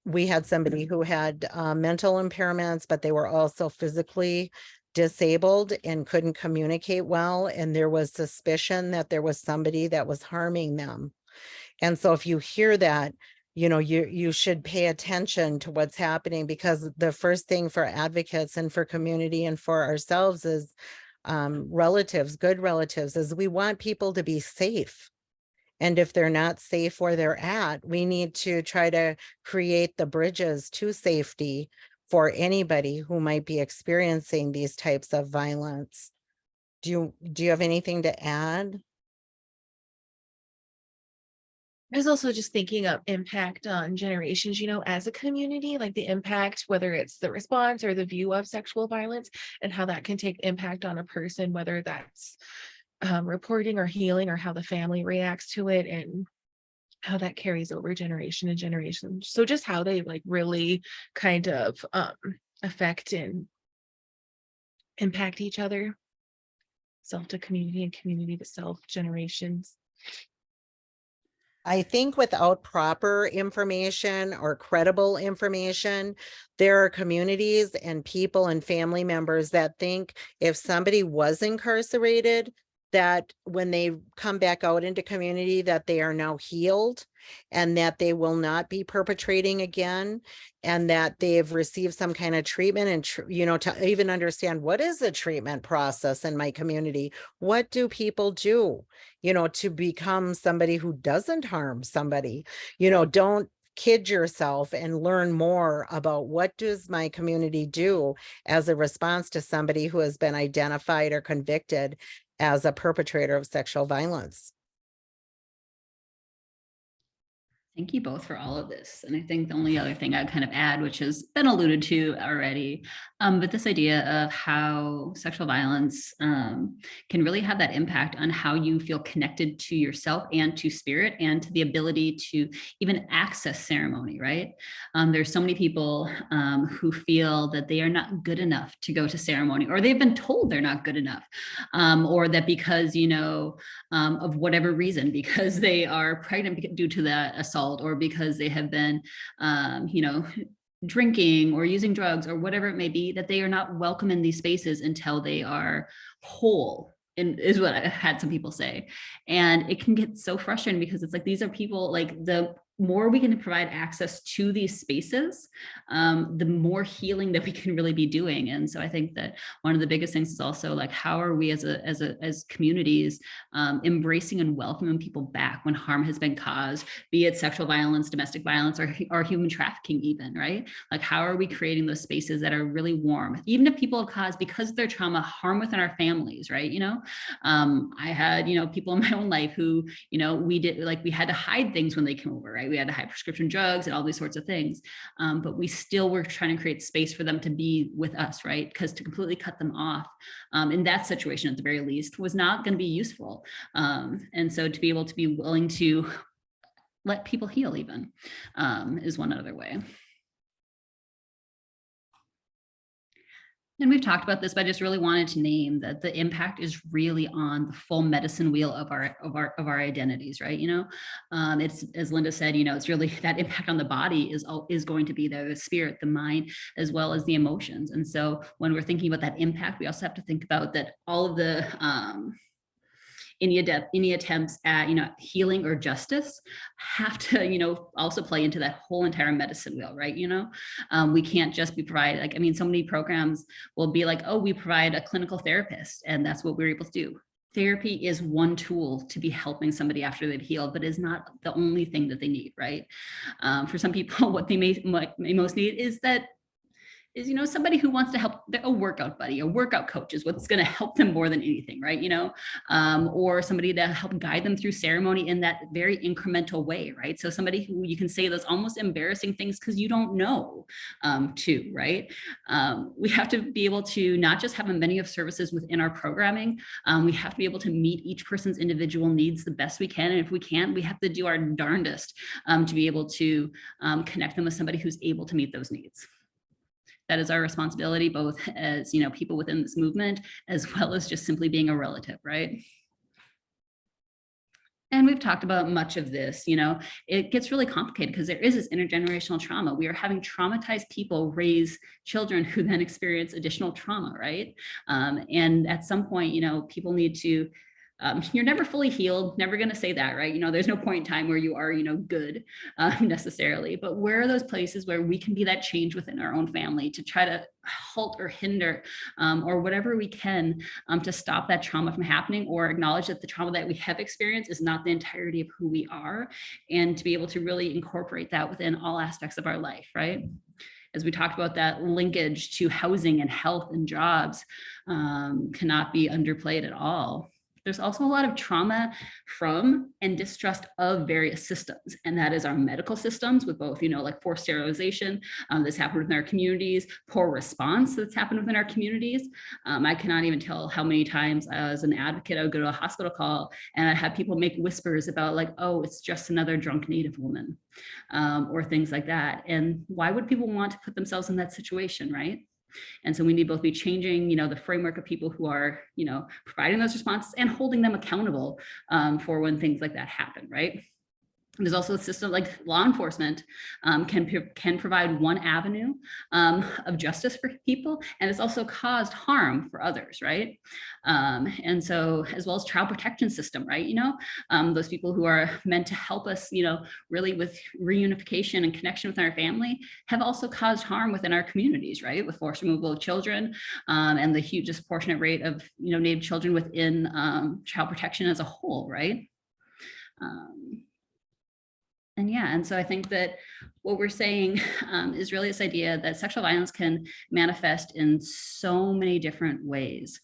B: we had somebody who had mental impairments, but they were also physically disabled and couldn't communicate well. And there was suspicion that there was somebody that was harming them. And so if you hear that, you should pay attention to what's happening, because the first thing for advocates and for community and for ourselves is relatives, good relatives, is we want people to be safe. And if they're not safe where they're at, we need to try to create the bridges to safety for anybody who might be experiencing these types of violence. Do you have anything to add?
C: I was also just thinking of impact on generations, as a community, like the impact, whether it's the response or the view of sexual violence, and how that can take impact on a person, whether that's reporting or healing, or how the family reacts to it, and how that carries over generation to generation. So just how they like really kind of affect and impact each other, self to community and community to self, generations.
B: I think without proper information or credible information, there are communities and people and family members that think if somebody was incarcerated, that when they come back out into community, that they are now healed and that they will not be perpetrating again, and that they've received some kind of treatment. And, to even understand what is the treatment process in my community, what do people do, to become somebody who doesn't harm somebody. Don't kid yourself and learn more about what does my community do as a response to somebody who has been identified or convicted as a perpetrator of sexual violence.
A: Thank you both for all of this. And I think the only other thing I'd kind of add, which has been alluded to already, but this idea of how sexual violence can really have that impact on how you feel connected to yourself and to spirit and to the ability to even access ceremony, right? There's so many people who feel that they are not good enough to go to ceremony, or they've been told they're not good enough, or that because, of whatever reason, because they are pregnant due to that assault, or because they have been, drinking or using drugs or whatever it may be, that they are not welcome in these spaces until they are whole, and is what I had some people say. And it can get so frustrating because it's like, these are people, like, the more we can provide access to these spaces, the more healing that we can really be doing. And so I think that one of the biggest things is also like, how are we as communities embracing and welcoming people back when harm has been caused, be it sexual violence, domestic violence, or human trafficking even, right? Like, how are we creating those spaces that are really warm, even if people have caused, because of their trauma, harm within our families, right? I had, people in my own life who, we had to hide things when they came over, right? We had to hide prescription drugs and all these sorts of things. But we still were trying to create space for them to be with us, right? Because to completely cut them off in that situation, at the very least, was not going to be useful. And so to be able to be willing to let people heal even is one other way. And we've talked about this, but I just really wanted to name that the impact is really on the full medicine wheel of our identities, right? It's, as Linda said, it's really that impact on the body is going to be there, the spirit, the mind, as well as the emotions. And so when we're thinking about that impact, we also have to think about that all of the any attempts at healing or justice have to also play into that whole entire medicine wheel, right? We can't just be provided, so many programs will be like, oh, we provide a clinical therapist, and that's what we're able to do. Therapy is one tool to be helping somebody after they've healed, but is not the only thing that they need, right? For some people, what they may most need is somebody who wants to help, a workout buddy, a workout coach is what's going to help them more than anything, right? Or somebody to help guide them through ceremony in that very incremental way, right? So somebody who you can say those almost embarrassing things because you don't know too, right? We have to be able to not just have a menu of services within our programming. We have to be able to meet each person's individual needs the best we can. And if we can't, we have to do our darndest to be able to connect them with somebody who's able to meet those needs. That is our responsibility, both as, people within this movement, as well as just simply being a relative, right? And we've talked about much of this, it gets really complicated because there is this intergenerational trauma. We are having traumatized people raise children who then experience additional trauma, right? And at some point, people need to, you're never fully healed, never going to say that, right? There's no point in time where you are, good necessarily, but where are those places where we can be that change within our own family to try to halt or hinder or whatever we can to stop that trauma from happening, or acknowledge that the trauma that we have experienced is not the entirety of who we are, and to be able to really incorporate that within all aspects of our life, right? As we talked about, that linkage to housing and health and jobs cannot be underplayed at all. There's also a lot of trauma from and distrust of various systems, and that is our medical systems with both, like forced sterilization that's happened within our communities, poor response that's happened within our communities. I cannot even tell how many times as an advocate, I would go to a hospital call and I had people make whispers about like, oh, it's just another drunk Native woman or things like that. And why would people want to put themselves in that situation, right? And so we need both be changing, the framework of people who are, providing those responses and holding them accountable for when things like that happen, right? There's also a system like law enforcement can provide one avenue of justice for people, and it's also caused harm for others, right? And so, as well as child protection system, right? Those people who are meant to help us, really with reunification and connection with our family, have also caused harm within our communities, right? With forced removal of children and the huge disproportionate rate of, Native children within child protection as a whole, right? And so I think that what we're saying is really this idea that sexual violence can manifest in so many different ways.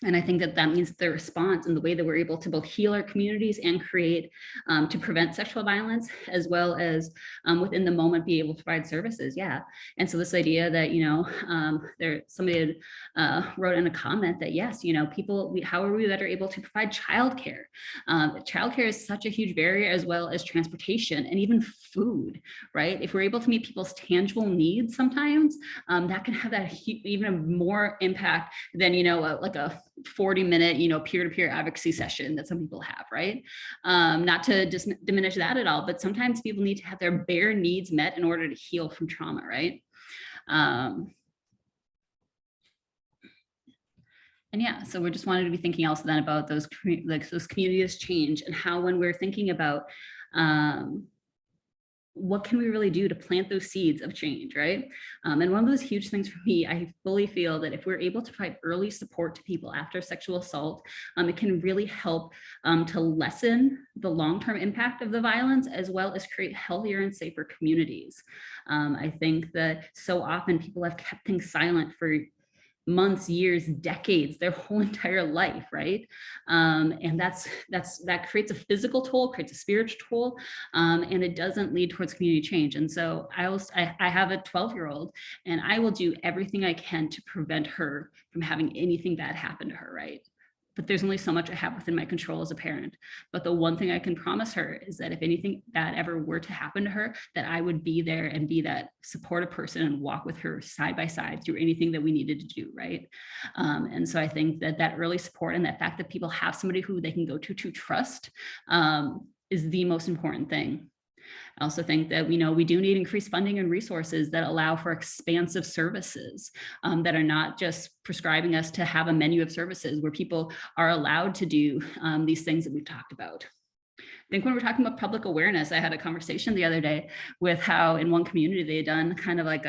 A: And I think that means the response and the way that we're able to both heal our communities and create to prevent sexual violence, as well as within the moment be able to provide services. Yeah. And so this idea that, somebody wrote in a comment that, yes, how are we better able to provide childcare? Childcare is such a huge barrier, as well as transportation and even food, right? If we're able to meet people's tangible needs sometimes, that can have that even more impact than, like a 40-minute, peer-to-peer advocacy session that some people have, right? Not to diminish that at all, but sometimes people need to have their bare needs met in order to heal from trauma, right? And yeah, so we just wanted to be thinking also then about those communities change, and how when we're thinking about what can we really do to plant those seeds of change, right? And one of those huge things for me, I fully feel that if we're able to provide early support to people after sexual assault, it can really help to lessen the long-term impact of the violence, as well as create healthier and safer communities. I think that so often people have kept things silent for months, years, decades, their whole entire life, right? And that creates a physical toll, creates a spiritual toll, and it doesn't lead towards community change. And so I have a 12-year-old, and I will do everything I can to prevent her from having anything bad happen to her, right? But there's only so much I have within my control as a parent. But the one thing I can promise her is that if anything bad ever were to happen to her, that I would be there and be that supportive person and walk with her side by side through anything that we needed to do, right? And so I think that early support and that fact that people have somebody who they can go to trust is the most important thing. I also think that we do need increased funding and resources that allow for expansive services that are not just prescribing us to have a menu of services where people are allowed to do these things that we've talked about. I think when we're talking about public awareness, I had a conversation the other day with how in one community they had done kind of like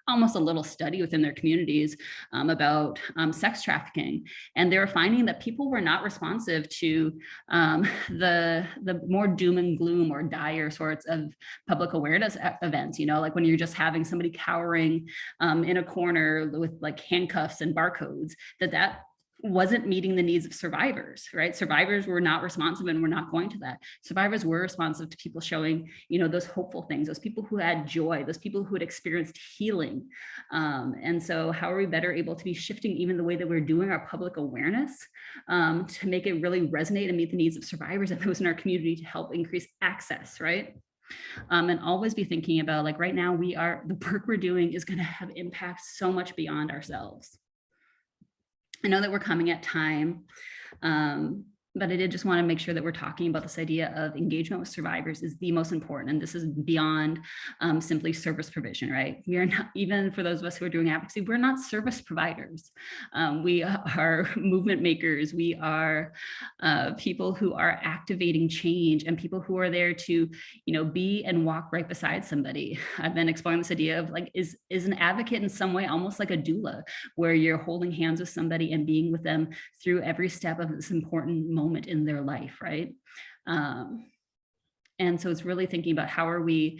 A: almost a little study within their communities about sex trafficking. And they were finding that people were not responsive to the more doom and gloom or dire sorts of public awareness events, like when you're just having somebody cowering in a corner with like handcuffs and barcodes, that wasn't meeting the needs of survivors, right? Survivors were not responsive and were not going to that. Survivors were responsive to people showing, those hopeful things, those people who had joy, those people who had experienced healing. And so how are we better able to be shifting even the way that we're doing our public awareness to make it really resonate and meet the needs of survivors and those in our community to help increase access, right? And always be thinking about, like, right now the work we're doing is going to have impact so much beyond ourselves. I know that we're coming at time, but I did just want to make sure that we're talking about this idea of engagement with survivors is the most important. And this is beyond simply service provision, right? We are not, even for those of us who are doing advocacy, we're not service providers. We are movement makers. We are people who are activating change and people who are there to, be and walk right beside somebody. I've been exploring this idea of, like, is an advocate in some way almost like a doula, where you're holding hands with somebody and being with them through every step of this important moment in their life, right? And so it's really thinking about how we're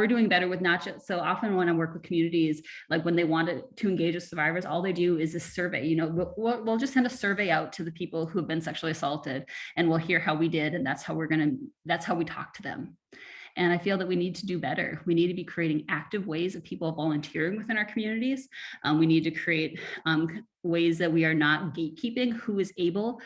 A: doing better with not just, so often when I work with communities, like when they want to engage with survivors, all they do is a survey. We'll just send a survey out to the people who have been sexually assaulted, and we'll hear how we did, and that's how we talk to them. And I feel that we need to do better. We need to be creating active ways of people volunteering within our communities. We need to create ways that we are not gatekeeping who is able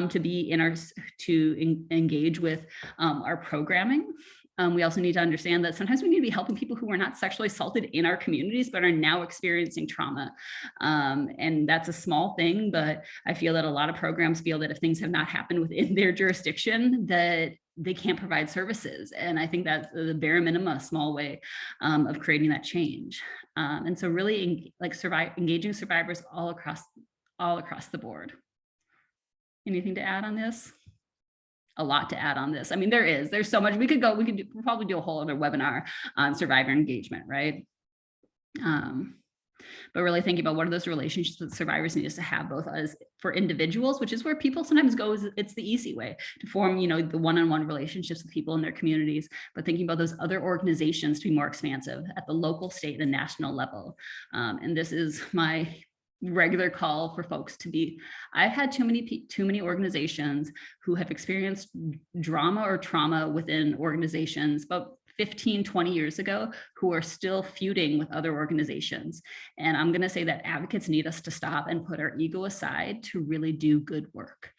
A: to be engage with our programming. We also need to understand that sometimes we need to be helping people who are not sexually assaulted in our communities, but are now experiencing trauma. And that's a small thing, but I feel that a lot of programs feel that if things have not happened within their jurisdiction, that they can't provide services. And I think that's the bare minimum, a small way of creating that change. And so really engaging survivors all across the board. Anything to add on this? A lot to add on this. I mean, there's so much we'll probably do a whole other webinar on survivor engagement, right? But really thinking about what are those relationships that survivors need us to have, both as for individuals, which is where people sometimes go, it's the easy way to form, the one-on-one relationships with people in their communities, but thinking about those other organizations to be more expansive at the local, state, and national level. And this is my regular call for folks to be, I've had too many organizations who have experienced drama or trauma within organizations, but 15, 20 years ago, who are still feuding with other organizations. And I'm going to say that advocates need us to stop and put our ego aside to really do good work.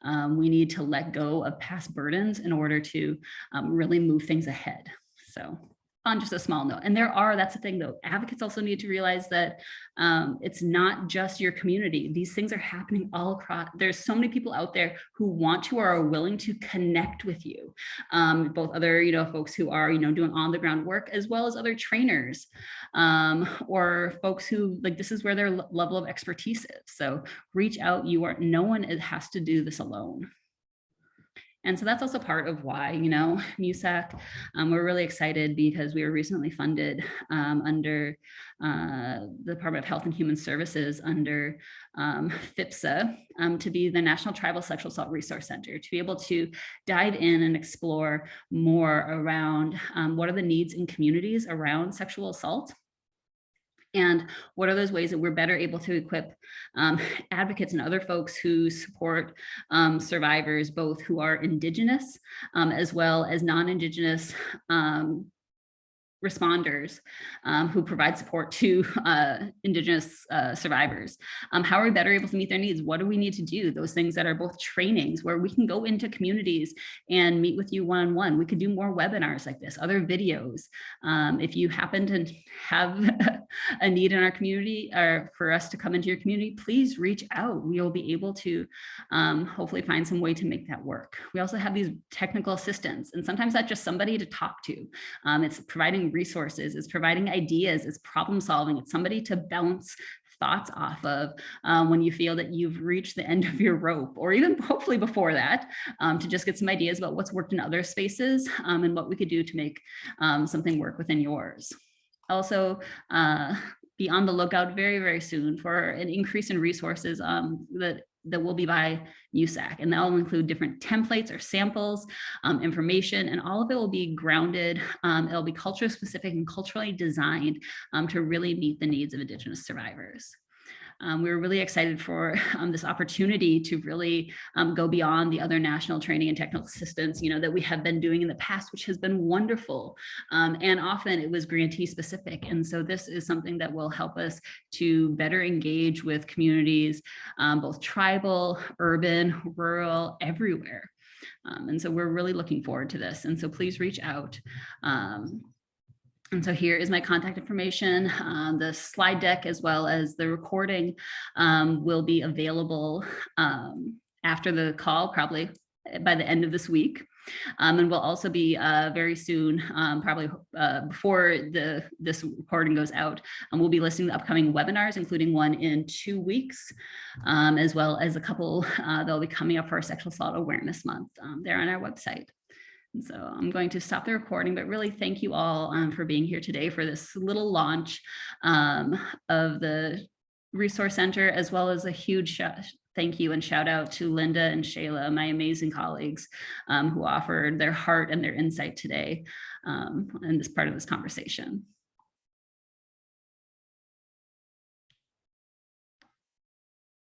A: We need to let go of past burdens in order to really move things ahead. So on just a small note, and that's the thing though, advocates also need to realize that it's not just your community. These things are happening all across. There's so many people out there who want to or are willing to connect with you, both other folks who are doing on the ground work, as well as other trainers or folks who, like, this is where their level of expertise is. So reach out. No one has to do this alone. And so that's also part of why, MIWSAC, we're really excited because we were recently funded under the Department of Health and Human Services under MIWSAC to be the National Tribal Sexual Assault Resource Center, to be able to dive in and explore more around what are the needs in communities around sexual assault. And what are those ways that we're better able to equip advocates and other folks who support survivors, both who are Indigenous as well as non-Indigenous responders who provide support to Indigenous survivors. How are we better able to meet their needs? What do we need to do? Those things that are both trainings where we can go into communities and meet with you one-on-one. We could do more webinars like this, other videos. If you happen to have a need in our community or for us to come into your community, please reach out. We will be able to hopefully find some way to make that work. We also have these technical assistants, and sometimes that's just somebody to talk to. It's providing resources, it's providing ideas, it's problem solving, it's somebody to bounce thoughts off of when you feel that you've reached the end of your rope, or even hopefully before that, to just get some ideas about what's worked in other spaces and what we could do to make something work within yours. Also, be on the lookout very, very soon for an increase in resources that will be by MIWSAC, and that will include different templates or samples, information, and all of it will be grounded. It'll be culture specific and culturally designed to really meet the needs of Indigenous survivors. We were really excited for this opportunity to really go beyond the other national training and technical assistance, that we have been doing in the past, which has been wonderful. And often it was grantee specific. And so this is something that will help us to better engage with communities, both tribal, urban, rural, everywhere. And so we're really looking forward to this. And so please reach out. And so here is my contact information. The slide deck as well as the recording will be available after the call, probably by the end of this week. And we'll also be very soon, probably before this recording goes out, and we'll be listing the upcoming webinars, including one in 2 weeks, as well as a couple that'll be coming up for our Sexual Assault Awareness Month there on our website. And so I'm going to stop the recording, but really thank you all for being here today for this little launch of the Resource Center, as well as a huge thank you and shout out to Linda and Shayla, my amazing colleagues who offered their heart and their insight today in this part of this conversation.